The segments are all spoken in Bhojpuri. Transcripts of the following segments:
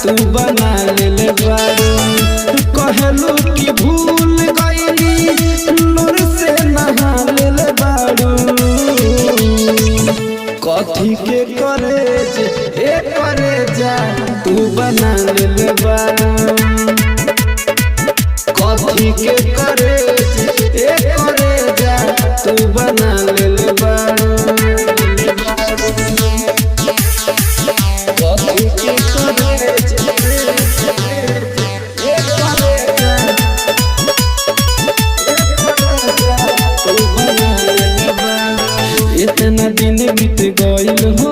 तू बना ले कहलू कि भूल गईली नूर से नहा ले बारू कथी के करे जा तू बना ले बारू कथी के करे जा तू बना ले बारू इतना दिन बीत गईल हो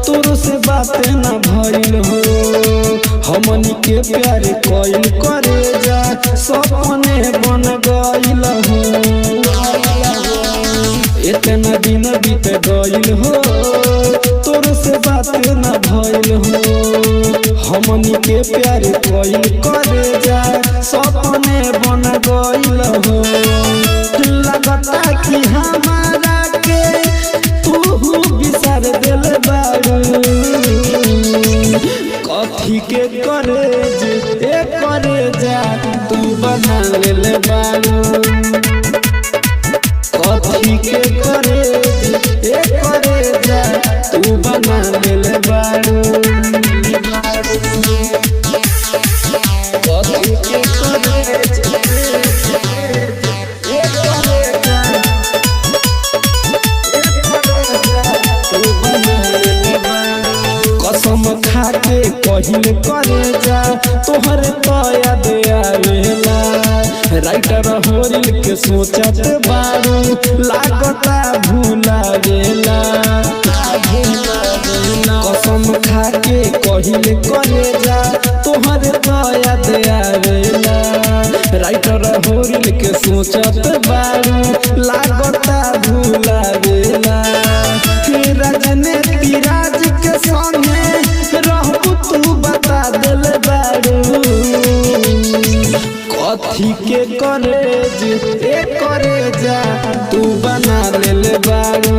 तोर से बात ना भइल हो हमनी के प्यार कइल करे जा सपने बन गईल हो इतना दिन बीत गईल हो तोर से बात ना भइल हो हमनी के प्यार कइल करे जा सपने बन गईल हो लगता कि हमारा कथी के करे जा तू बना ले बारू कथी के करे जा तू बना ले बारू कथी के कसम खा के कहिल करे जा तोहर तो याद आवेला राइटर होरिल के सोचत बारू लागता भूलावेला कसम खा के कहिल करे जा तोहर तो याद आवेला राइटर होरिल के सोचत बारू लागता भूलावेला राजनीति राज के संगे रहबू तू बता दिल बारू कथी के करे जा तू बना ले बारू।